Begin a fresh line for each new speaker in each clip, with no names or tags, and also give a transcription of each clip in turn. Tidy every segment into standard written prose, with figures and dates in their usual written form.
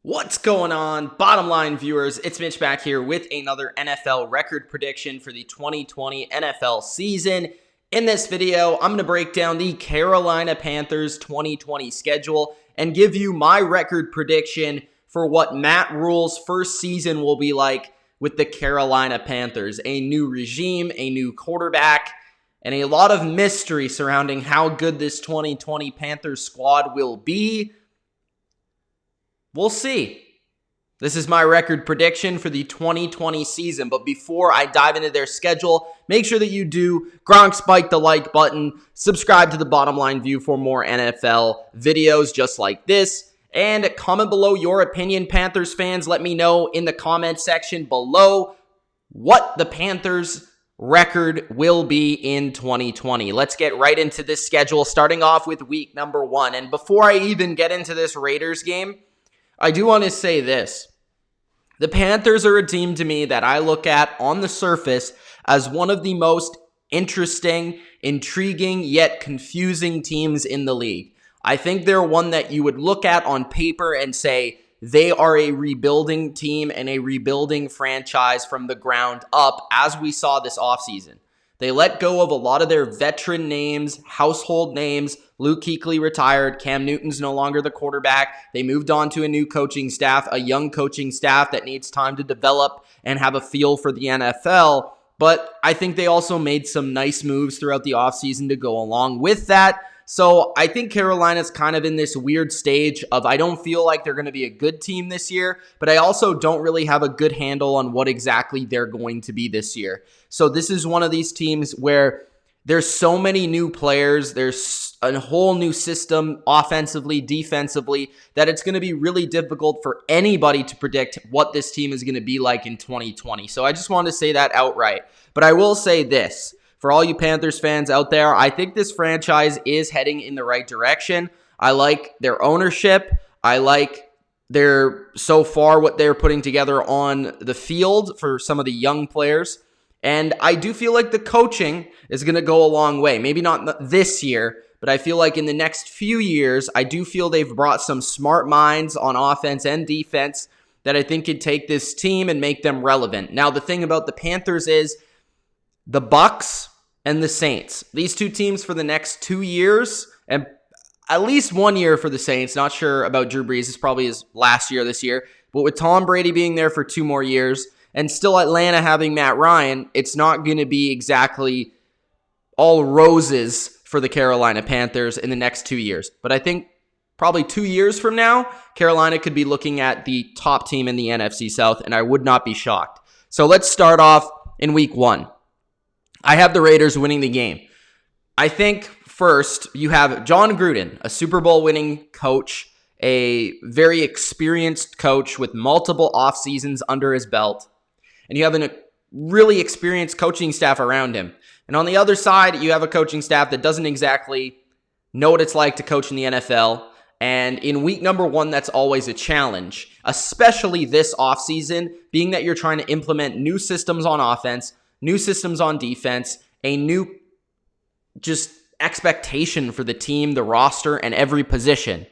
What's going on, bottom line viewers? It's Mitch back here with another NFL record prediction for the 2020 NFL season. In this video, I'm going to break down the Carolina Panthers 2020 schedule and give you my record prediction for what Matt Rule's first season will be like with the Carolina Panthers. A new regime, a new quarterback, and a lot of mystery surrounding how good this 2020 Panthers squad will be. We'll see. This is my record prediction for the 2020 season. But before I dive into their schedule, make sure that you do spike the like button, subscribe to the Bottom Line View for more NFL videos just like this, and comment below your opinion, Panthers fans. Let me know in the comment section below what the Panthers record will be in 2020. Let's get right into this schedule, starting off with week number 1. And before I even get into this Raiders game, I do want to say this. The Panthers are a team to me that I look at on the surface as one of the most interesting, intriguing, yet confusing teams in the league. I think they're one that you would look at on paper and say they are a rebuilding team and a rebuilding franchise from the ground up, as we saw this offseason. They let go of a lot of their veteran names, household names. Luke Kuechly retired. Cam Newton's no longer the quarterback. They moved on to a new coaching staff, a young coaching staff that needs time to develop and have a feel for the NFL. But I think they also made some nice moves throughout the offseason to go along with that. So I think Carolina's kind of in this weird stage of I don't feel like they're going to be a good team this year, but I also don't really have a good handle on what exactly they're going to be this year. So this is one of these teams where there's so many new players, there's a whole new system offensively, defensively, that it's going to be really difficult for anybody to predict what this team is going to be like in 2020. So I just want to say that outright. But I will say this. For all you Panthers fans out there, I think this franchise is heading in the right direction. I like their ownership. I like so far what they're putting together on the field for some of the young players. And I do feel like the coaching is going to go a long way. Maybe not this year, but I feel like in the next few years, I do feel they've brought some smart minds on offense and defense that I think could take this team and make them relevant. Now, the thing about the Panthers is the Bucs and the Saints. These two teams for the next 2 years, and at least 1 year for the Saints. Not sure about Drew Brees. It's probably his last year this year. But with Tom Brady being there for 2 more years, and still Atlanta having Matt Ryan, it's not going to be exactly all roses for the Carolina Panthers in the next 2 years. But I think probably 2 years from now, Carolina could be looking at the top team in the NFC South, and I would not be shocked. So let's start off in week 1. I have the Raiders winning the game. I think first you have John Gruden, a Super Bowl winning coach, a very experienced coach with multiple off seasons under his belt. And you have a really experienced coaching staff around him. And on the other side, you have a coaching staff that doesn't exactly know what it's like to coach in the NFL. And in week number 1, that's always a challenge, especially this offseason, being that you're trying to implement new systems on offense, new systems on defense, a new just expectation for the team, the roster, and every position.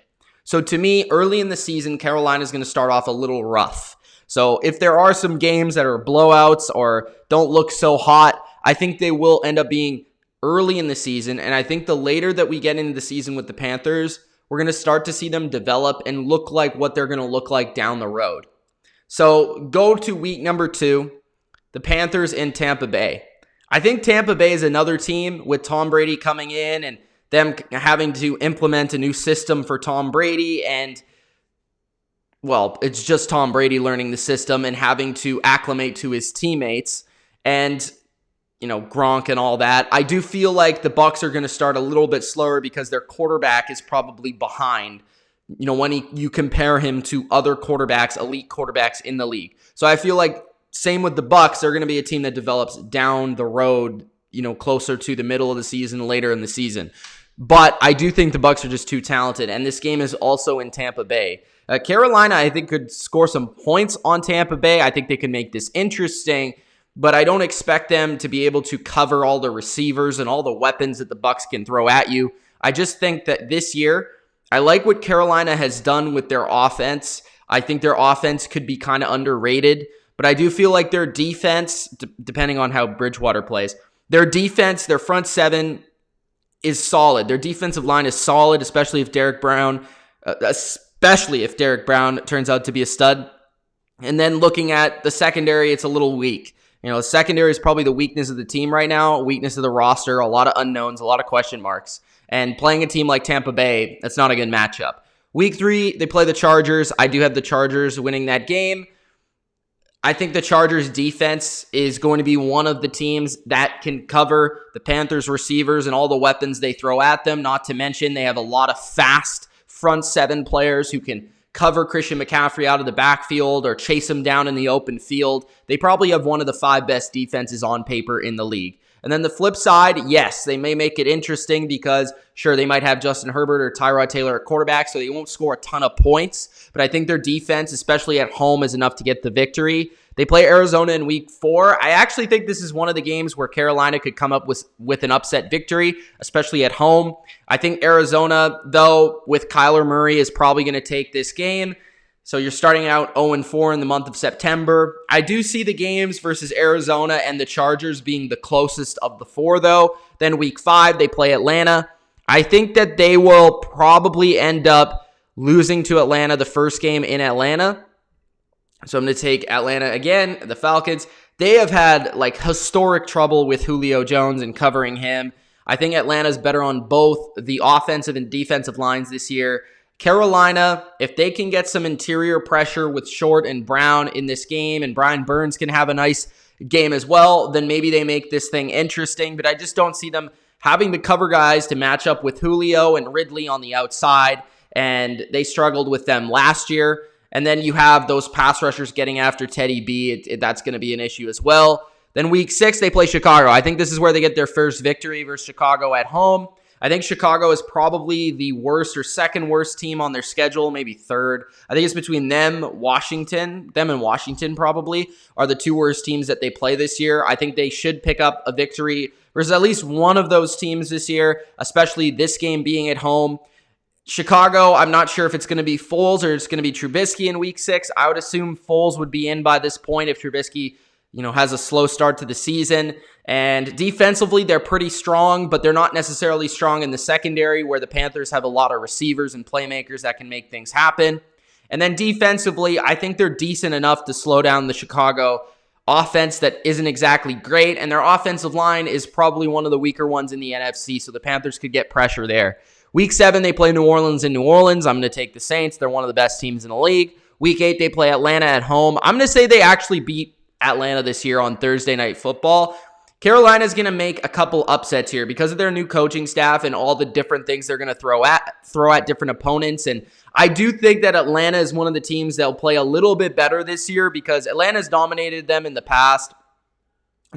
So to me, early in the season, Carolina is going to start off a little rough. So if there are some games that are blowouts or don't look so hot, I think they will end up being early in the season. And I think the later that we get into the season with the Panthers, we're going to start to see them develop and look like what they're going to look like down the road. So go to week number 2. The Panthers in Tampa Bay. I think Tampa Bay is another team with Tom Brady coming in and them having to implement a new system for Tom Brady. And, well, it's just Tom Brady learning the system and having to acclimate to his teammates and, Gronk and all that. I do feel like the Bucs are going to start a little bit slower because their quarterback is probably behind, when you compare him to other quarterbacks, elite quarterbacks in the league. So I feel like same with the Bucs, they're going to be a team that develops down the road, closer to the middle of the season, later in the season. But I do think the Bucs are just too talented, and this game is also in Tampa Bay. Carolina, I think, could score some points on Tampa Bay. I think they can make this interesting, but I don't expect them to be able to cover all the receivers and all the weapons that the Bucs can throw at you. I just think that this year, I like what Carolina has done with their offense. I think their offense could be kind of underrated, but I do feel like their defense, depending on how Bridgewater plays, their defense, their front seven is solid. Their defensive line is solid, especially if Derek Brown turns out to be a stud. And then looking at the secondary, it's a little weak. The secondary is probably the weakness of the team right now, weakness of the roster, a lot of unknowns, a lot of question marks. And playing a team like Tampa Bay, that's not a good matchup. Week 3, they play the Chargers. I do have the Chargers winning that game. I think the Chargers defense is going to be one of the teams that can cover the Panthers receivers and all the weapons they throw at them. Not to mention they have a lot of fast front seven players who can cover Christian McCaffrey out of the backfield or chase him down in the open field. They probably have one of the 5 best defenses on paper in the league. And then the flip side, yes, they may make it interesting because, sure, they might have Justin Herbert or Tyrod Taylor at quarterback, so they won't score a ton of points. But I think their defense, especially at home, is enough to get the victory. They play Arizona in week 4. I actually think this is one of the games where Carolina could come up with an upset victory, especially at home. I think Arizona, though, with Kyler Murray, is probably going to take this game. So you're starting out 0-4 in the month of September. I do see the games versus Arizona and the Chargers being the closest of the 4, though. Then week 5, they play Atlanta. I think that they will probably end up losing to Atlanta the first game in Atlanta. So I'm going to take Atlanta again. The Falcons, they have had historic trouble with Julio Jones and covering him. I think Atlanta's better on both the offensive and defensive lines this year. Carolina, if they can get some interior pressure with Short and Brown in this game, and Brian Burns can have a nice game as well, then maybe they make this thing interesting. But I just don't see them having the cover guys to match up with Julio and Ridley on the outside, and they struggled with them last year. And then you have those pass rushers getting after Teddy B. That's going to be an issue as well. Then week 6, they play Chicago. I think this is where they get their first victory versus Chicago at home. I think Chicago is probably the worst or second worst team on their schedule, maybe third. I think it's between them and Washington probably are the 2 worst teams that they play this year. I think they should pick up a victory versus at least one of those teams this year, especially this game being at home. Chicago, I'm not sure if it's going to be Foles or it's going to be Trubisky in week 6. I would assume Foles would be in by this point if Trubisky has a slow start to the season. And defensively, they're pretty strong, but they're not necessarily strong in the secondary where the Panthers have a lot of receivers and playmakers that can make things happen. And then defensively, I think they're decent enough to slow down the Chicago offense that isn't exactly great. And their offensive line is probably one of the weaker ones in the NFC, so the Panthers could get pressure there. Week 7, they play New Orleans in New Orleans. I'm going to take the Saints. They're one of the best teams in the league. Week 8, they play Atlanta at home. I'm going to say they actually beat Atlanta this year on Thursday Night Football. Carolina's going to make a couple upsets here because of their new coaching staff and all the different things they're going to throw at different opponents. And I do think that Atlanta is one of the teams that will play a little bit better this year because Atlanta's dominated them in the past,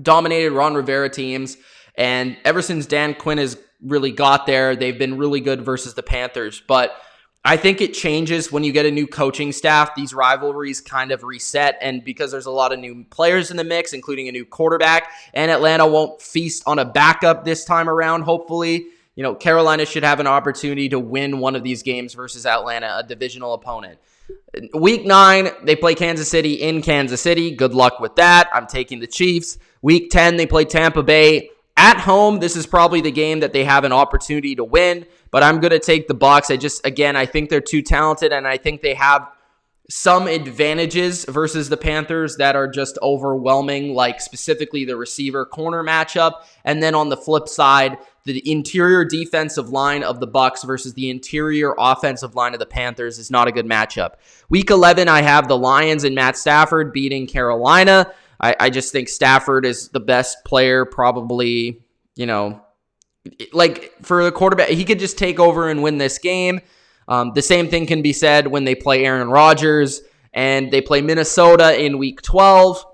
dominated Ron Rivera teams. And ever since Dan Quinn has really got there, they've been really good versus the Panthers. But I think it changes when you get a new coaching staff. These rivalries kind of reset, and because there's a lot of new players in the mix, including a new quarterback, and Atlanta won't feast on a backup this time around, hopefully, Carolina should have an opportunity to win one of these games versus Atlanta, a divisional opponent. Week 9, they play Kansas City in Kansas City. Good luck with that. I'm taking the Chiefs. Week 10, they play Tampa Bay at home. This is probably the game that they have an opportunity to win, but I'm going to take the Bucs. I think they're too talented, and I think they have some advantages versus the Panthers that are just overwhelming, like specifically the receiver-corner matchup. And then on the flip side, the interior defensive line of the Bucs versus the interior offensive line of the Panthers is not a good matchup. Week 11, I have the Lions and Matt Stafford beating Carolina. I just think Stafford is the best player probably, for the quarterback. He could just take over and win this game. The same thing can be said when they play Aaron Rodgers and they play Minnesota in week 12.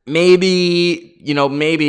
Maybe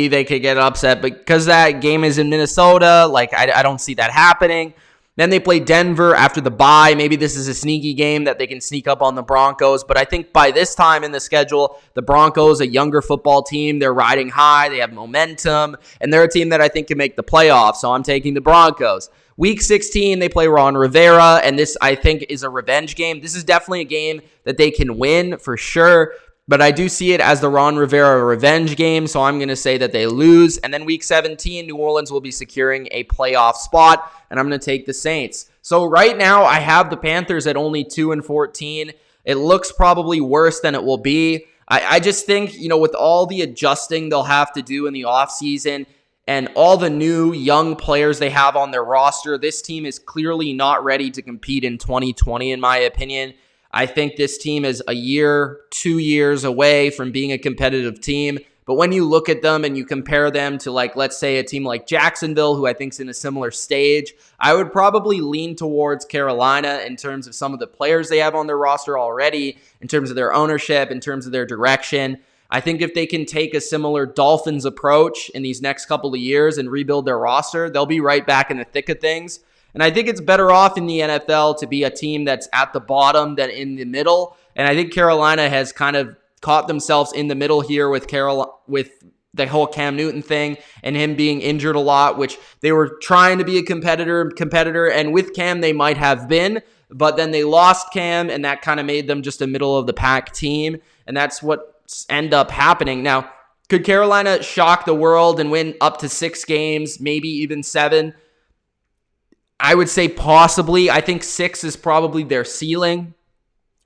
they could get upset, but because that game is in Minnesota, I don't see that happening. Then they play Denver after the bye. Maybe this is a sneaky game that they can sneak up on the Broncos. But I think by this time in the schedule, the Broncos, a younger football team, they're riding high. They have momentum. And they're a team that I think can make the playoffs. So I'm taking the Broncos. Week 16, they play Ron Rivera, and this, I think, is a revenge game. This is definitely a game that they can win for sure, but I do see it as the Ron Rivera revenge game, so I'm going to say that they lose. And then Week 17, New Orleans will be securing a playoff spot, and I'm going to take the Saints. So right now, I have the Panthers at only 2-14. It looks probably worse than it will be. I just think, with all the adjusting they'll have to do in the offseason and all the new young players they have on their roster, this team is clearly not ready to compete in 2020, in my opinion. I think this team is a year, 2 years away from being a competitive team. But when you look at them and you compare them to, let's say a team like Jacksonville, who I think is in a similar stage, I would probably lean towards Carolina in terms of some of the players they have on their roster already, in terms of their ownership, in terms of their direction. I think if they can take a similar Dolphins approach in these next couple of years and rebuild their roster, they'll be right back in the thick of things. And I think it's better off in the NFL to be a team that's at the bottom than in the middle. And I think Carolina has kind of caught themselves in the middle here with the whole Cam Newton thing and him being injured a lot, which they were trying to be a competitor, and with Cam they might have been, but then they lost Cam, and that kind of made them just a middle of the pack team, and that's what ended up happening. Now, could Carolina shock the world and win up to 6 games, maybe even 7? I would say possibly. I think 6 is probably their ceiling.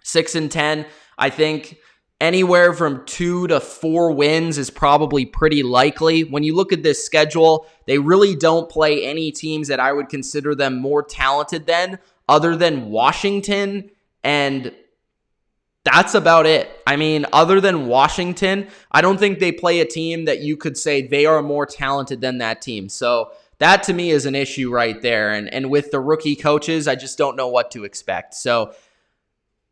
6-10. I think anywhere from 2 to 4 wins is probably pretty likely. When you look at this schedule, they really don't play any teams that I would consider them more talented than, other than Washington, and that's about it. I mean, other than Washington, I don't think they play a team that you could say they are more talented than that team. So that to me is an issue right there. And with the rookie coaches, I just don't know what to expect. So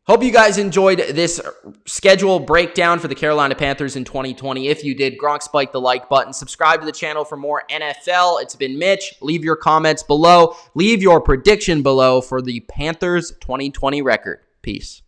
hope you guys enjoyed this schedule breakdown for the Carolina Panthers in 2020. If you did, Gronk spike the like button. Subscribe to the channel for more NFL. It's been Mitch. Leave your comments below. Leave your prediction below for the Panthers 2020 record. Peace.